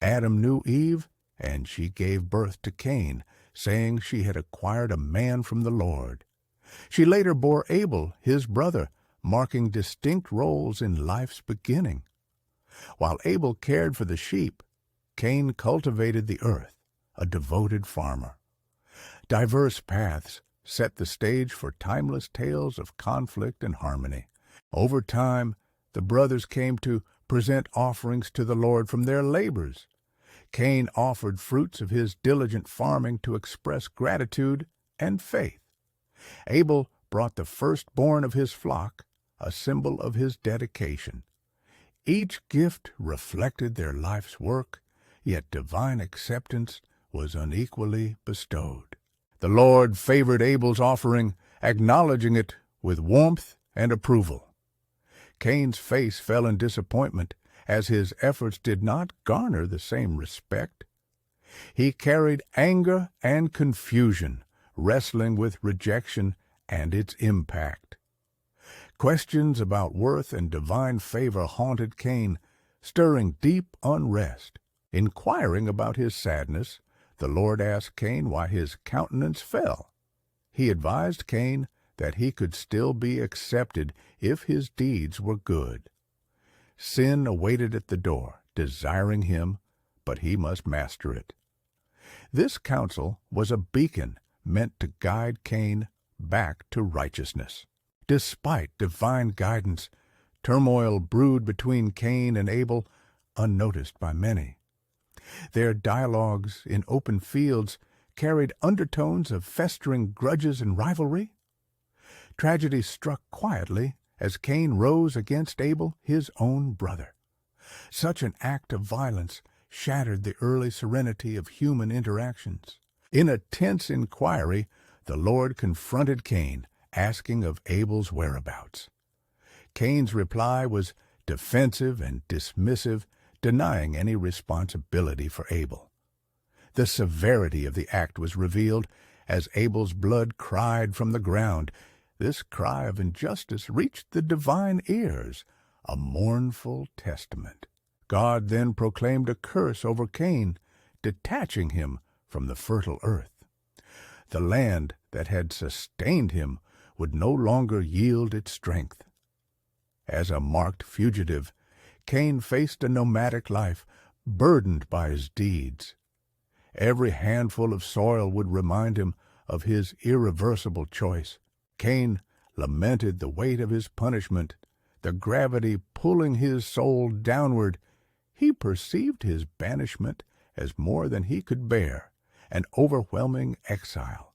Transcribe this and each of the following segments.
Adam knew Eve, and she gave birth to Cain, saying she had acquired a man from the Lord. She later bore Abel, his brother, marking distinct roles in life's beginning. While Abel cared for the sheep, Cain cultivated the earth, a devoted farmer. Diverse paths set the stage for timeless tales of conflict and harmony. Over time, the brothers came to present offerings to the Lord from their labors. Cain offered fruits of his diligent farming to express gratitude and faith. Abel brought the firstborn of his flock, a symbol of his dedication. Each gift reflected their life's work, yet divine acceptance was unequally bestowed. The Lord favored Abel's offering, acknowledging it with warmth and approval. Cain's face fell in disappointment, as his efforts did not garner the same respect. He carried anger and confusion, wrestling with rejection and its impact. Questions about worth and divine favor haunted Cain, stirring deep unrest. Inquiring about his sadness, the Lord asked Cain why his countenance fell. He advised Cain that he could still be accepted if his deeds were good. Sin awaited at the door, desiring him, but he must master it. This counsel was a beacon meant to guide Cain back to righteousness. Despite divine guidance, turmoil brewed between Cain and Abel, unnoticed by many. Their dialogues in open fields carried undertones of festering grudges and rivalry. Tragedy struck quietly as Cain rose against Abel, his own brother. Such an act of violence shattered the early serenity of human interactions. In a tense inquiry, the Lord confronted Cain, asking of Abel's whereabouts. Cain's reply was defensive and dismissive, denying any responsibility for Abel. The severity of the act was revealed as Abel's blood cried from the ground. This cry of injustice reached the divine ears, a mournful testament. God then proclaimed a curse over Cain, detaching him from the fertile earth. The land that had sustained him would no longer yield its strength. As a marked fugitive, Cain faced a nomadic life, burdened by his deeds. Every handful of soil would remind him of his irreversible choice. Cain lamented the weight of his punishment, the gravity pulling his soul downward. He perceived his banishment as more than he could bear, an overwhelming exile.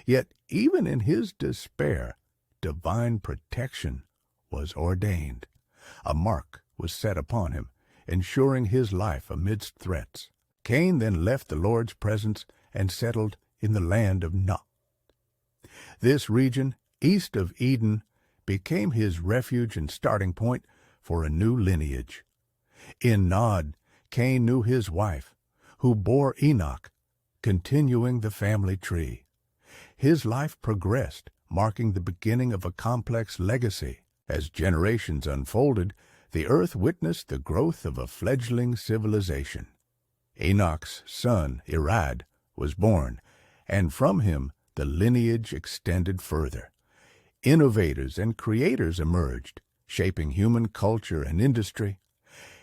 Yet even in his despair, divine protection was ordained. A mark was set upon him, ensuring his life amidst threats. Cain then left the Lord's presence and settled in the land of Nod. This region, east of Eden, became his refuge and starting point for a new lineage. In Nod, Cain knew his wife, who bore Enoch, continuing the family tree. His life progressed, marking the beginning of a complex legacy. As generations unfolded, the earth witnessed the growth of a fledgling civilization. Enoch's son, Irad, was born, and from him the lineage extended further. Innovators and creators emerged, shaping human culture and industry.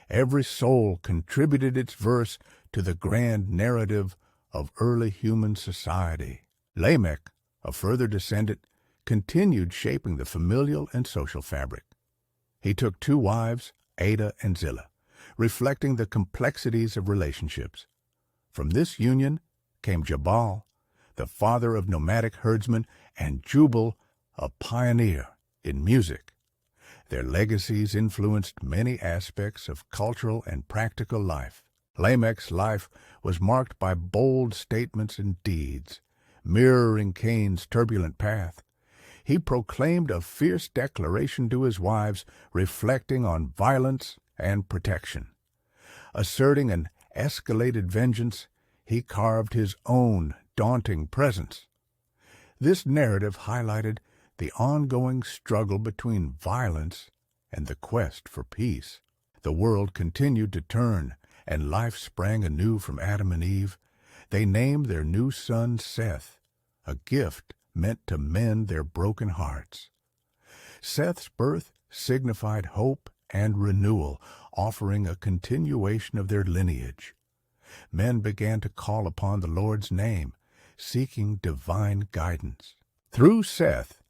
Every soul contributed its verse to the grand narrative of early human society. Lamech, a further descendant, continued shaping the familial and social fabric. He took 2 wives, Ada and Zillah, reflecting the complexities of relationships. From this union came Jabal, the father of nomadic herdsmen, and Jubal, a pioneer in music. Their legacies influenced many aspects of cultural and practical life. Lamech's life was marked by bold statements and deeds, mirroring Cain's turbulent path. He proclaimed a fierce declaration to his wives, reflecting on violence and protection. Asserting an escalated vengeance, he carved his own daunting presence. This narrative highlighted the ongoing struggle between violence and the quest for peace. The world continued to turn, and life sprang anew from Adam and Eve, they named their new son Seth, a gift meant to mend their broken hearts. Seth's birth signified hope and renewal, offering a continuation of their lineage. Men began to call upon the Lord's name, seeking divine guidance. Through Seth,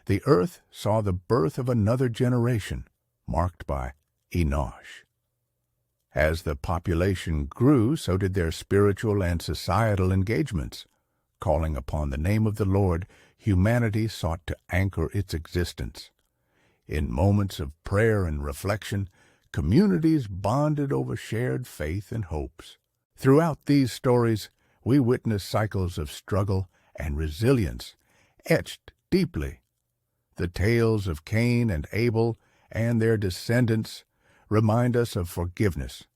the earth saw the birth of another generation, marked by Enosh. As the population grew, so did their spiritual and societal engagements. Calling upon the name of the Lord, humanity sought to anchor its existence. In moments of prayer and reflection, communities bonded over shared faith and hopes. Throughout these stories, we witness cycles of struggle and resilience etched deeply. The tales of Cain and Abel and their descendants remind us of forgiveness.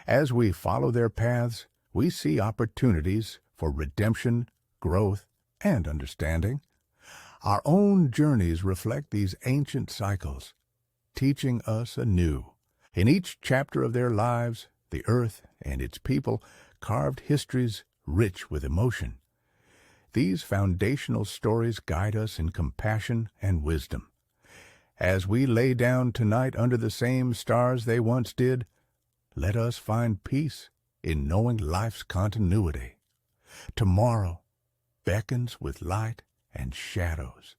As we follow their paths, we see opportunities for redemption, growth, and understanding. Our own journeys reflect these ancient cycles, teaching us anew. In each chapter of their lives, the earth and its people carved histories rich with emotion. These foundational stories guide us in compassion and wisdom. As we lay down tonight under the same stars they once did, let us find peace in knowing life's continuity. Tomorrow beckons with light and shadows.